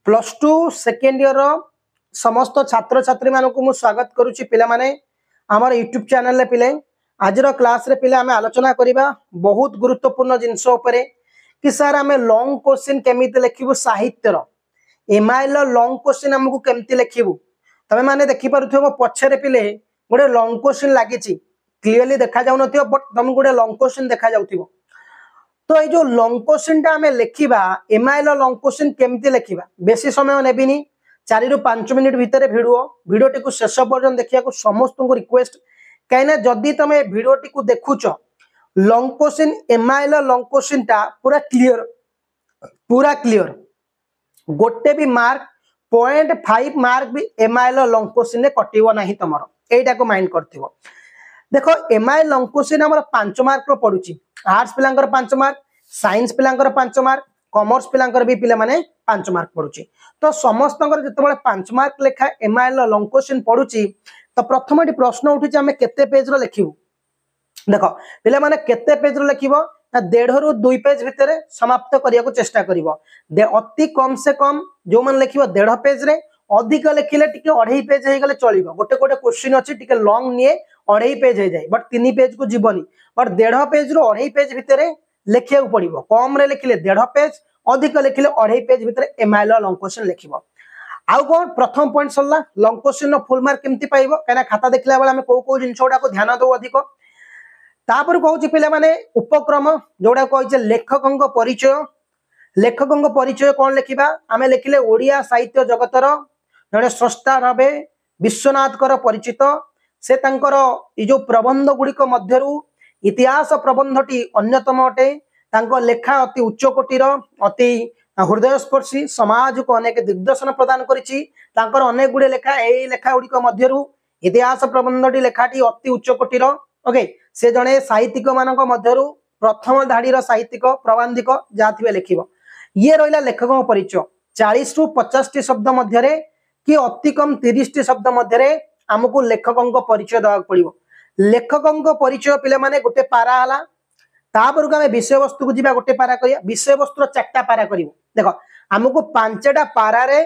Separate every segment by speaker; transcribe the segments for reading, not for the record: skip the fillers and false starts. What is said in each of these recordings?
Speaker 1: Plus two second year समस्त छात्र छात्री मानक मु स्वागत करुच्ची पिला माने आमर यूट्यूब चैनल रे पिले आज क्लास रे पिले आमे आलोचना करिबा बहुत गुरुत्वपूर्ण जिनस उपरे कि सर आमे लॉन्ग क्वेश्चन केमिति लिखिबु साहित्य रो एमआईएल लॉन्ग क्वेश्चन हमकु केमिति लिखिबु तमे माने देखि पारुथबो पछरे पिले गोटे लॉन्ग क्वेश्चन लागिची क्लियरली देखा जाउ नथियो बट तुम गोटे लॉन्ग क्वेश्चन देखा जाउथिबो तो ये जो लॉन्ग क्वेश्चन टा हमें लिखिबा एमआईएल लॉन्ग क्वेश्चन केमिति लिखिबा बेसी समय नेबिनी 4 रु 5 मिनिट भितर वीडियोटी को शेष पर्यंत देखिया को समस्त को रिक्वेस्ट कहीं जदि तुम वीडियोटी को देखुच long question MIL long question टा पूरा क्लियर गोटे भी मार्क 0.5 मार्क भी एमआईएल लॉन्ग क्वेश्चन रे कटिबो नाही तमरो एटा को माइंड करथिबो। देखो एमआईएल लॉन्ग क्वेश्चन हमर 5 मार्क रो पडुची आर्ट्स पिलांकर 5 मार्क साइंस पिलांकर 5 मार्क कॉमर्स पिलांकर भी पिले माने 5 मार्क पडुची तो समस्तंकर जतबेले 5 मार्क लेखा एमआईएल लॉन्ग क्वेश्चन पडुची तो प्रथमटी प्रश्न उठुची हमें केते पेज रो लिखिबु। देखो पिले माने केते पेज रो लिखिबो ना 1.5 रु 2 पेज भितर समाप्त करिया को चेष्टा करिवो अति कम से कम जो मन लिखिबो 1.5 पेज रे अधिक लिखिले टिके 2.5 पेज हे गले चलिबो गोटे गोटे क्वेश्चन अछि टिके लॉन्ग निए 2.5 पेज हे जाय बट 3 पेज को जीवनी बट 1.5 पेज रो 2.5 पेज भितर लिखिया पड़िबो कम रे लिखिले 1.5 पेज अधिक लिखिले 2.5 पेज भितर एमआईएल लॉन्ग क्वेश्चन लिखिबो। आउ कोन प्रथम पॉइंट सरला लॉन्ग क्वेश्चन नो फुल मार्क केमति पाइबो काना खाता देखला बेला हम को जिंसोडा को ध्यान दो अधिक तापर कहूची पिले माने उपक्रम जोडा कहै लेखकंग परिचय कोन लिखिबा आमे लिखिले ओडिया साहित्य जगतर जने स्रष्टा भाबे विश्वनाथ कर परिचित से तांकर ई जो प्रबंध गुड़िक मध्यरु इतिहास प्रबंधटी अन्यतम अटे तांको लेखा अति उच्च कोटीर अति हृदयस्पर्शी समाज को अनेक दिग्दर्शन प्रदान करिछि तांकर अनेक गुडे लेखा एई लेखा गुड़िक मध्यरु इतिहास प्रबंधटी लेखाटी अति उच्च कोटीर ओके से जने साहित्यिक मानक मध्यरु प्रथम धाड़ीर साहित्यिक प्रबंधिक जाथिबे लिखिबो ये रहिला लेखकक परिचय 40 रु 50 टी शब्द मध्यरे कि अति कम 30 टी शब्द मध्यरे हमको लेखकक परिचय दवा पड़िबो। लेखकक परिचय पिले माने गोटे पारा हला तापर को हमें विषय वस्तु को जीवा गोटे पारा करिया विषय वस्तु 4टा पारा करिवो देखो हमको 5टा पारा रे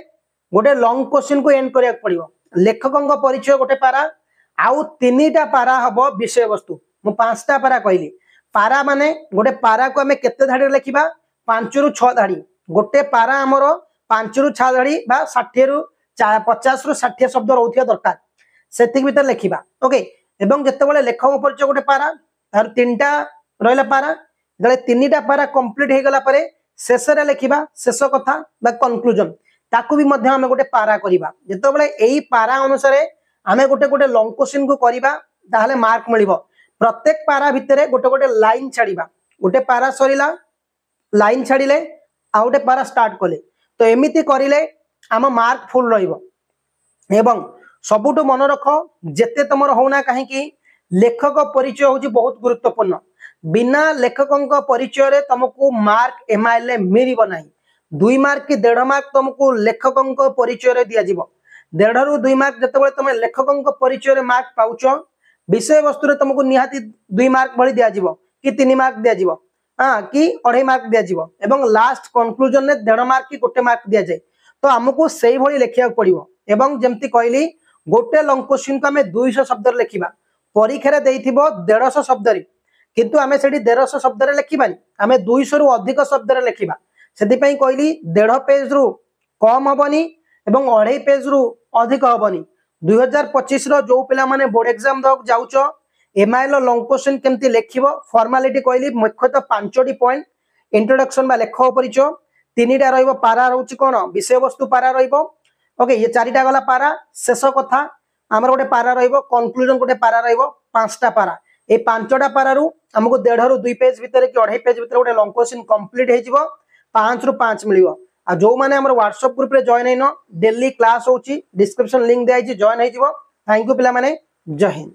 Speaker 1: गोटे लॉन्ग क्वेश्चन को एंड करिया पड़िबो लेखकक परिचय गोटे पारा आउ 3टा पारा हबो विषय वस्तु मु 5टा पारा कहली पारा माने गोटे पारा को हमें केते धाड़ी लिखिबा 5 रु 6 धाड़ी गोटे पारा हमरो 5 रु 6 धाड़ी बा 60 रु 50 रु 60 शब्द रहउथिया दरकार सेति भीतर लिखिबा ओके एवं जत्ते लेखक परिचय गोटे पारा तार 3टा रहला पारा जले 3टा पारा कंप्लीट हे गला परे शेष रे लिखिबा शेष कथा बा कंक्लूजन ताकू भी मध्य हम गोटे पारा करिबा जत्ते एई पारा अनुसार हमें गोटे गोटे लॉन्ग क्वेश्चन को करिबा ताहले मार्क मिलिबो प्रत्येक पारा भितरे गोटे गोटे लाइन छाड़ीबा गोटे पारा सरीला लाइन छाड़िले आ गोटे पारा स्टार्ट कले तो एमिति करिले आम मार्क फुल रहिबो एवं सबुठु मन रख जेते तमर होना कहीं कि लेखक परिचय होची बहुत गुरुत्वपूर्ण बिना लेखकक परिचय रे तुमको मार्क एमआईएल मिलिबो नाही 2 मार्क कि 1.5 मार्क तुमको लेखकक परिचय रे दिया जिवो 1.5 रु 2 मार्क जते तुम लेखकक परिचय रे मार्क पाउचो विषय वस्तु रे तुमको निहाती 2 मार्क भली दिया जिवो कि 3 मार्क दिया जिवो हां कि 2.5 मार्क दिया जिवो एवं लास्ट कंक्लूजन ने 1.5 मार्क कि 1 मार्क दिया जाय तो हमको सेही भली लेखिया पड़िबो एवं जेमति कहली गोटे लॉन्ग क्वेश्चन को हमें 200 शब्द रे लिखिबा परीक्षा रे देइथिबो 150 शब्द रे किंतु हमें सेठी 150 शब्द रे लिखिबानी हमें 200 रु अधिक शब्द रे लिखिबा सेति पई कहली 1.5 पेज रु कम हबनी एवं 2.5 पेज रु अधिक हबनी 2025 रो जो पिला माने बोर्ड एग्जाम दक जाउचो एमआईएल लॉन्ग क्वेश्चन केमती लिखिबो फॉर्मेलिटी कहली मुख्यतः 5टी पॉइंट इंट्रोडक्शन बा लेखक परिचय 3टा रहइबो पारा रहउची कोन विषय वस्तु पारा रहइबो ओके ये 4टा गला पारा शेष कथा हमर गोटे पारा रहइबो कंक्लूजन गोटे पारा रहइबो 5टा पारा ए 5टा पारा रु हमको 1.5 रु 2 पेज भीतर कि 2.5 पेज भीतर गोटे लॉन्ग क्वेश्चन कंप्लीट हे जिवो 5 रु 5 मिलिवो आ जो माने हमर व्हाट्सएप ग्रुप रे जॉइन हैनो डेली क्लास होची डिस्क्रिप्शन लिंक दे आइची जॉइन हे जिवो थैंक यू पिला माने जय हिंद।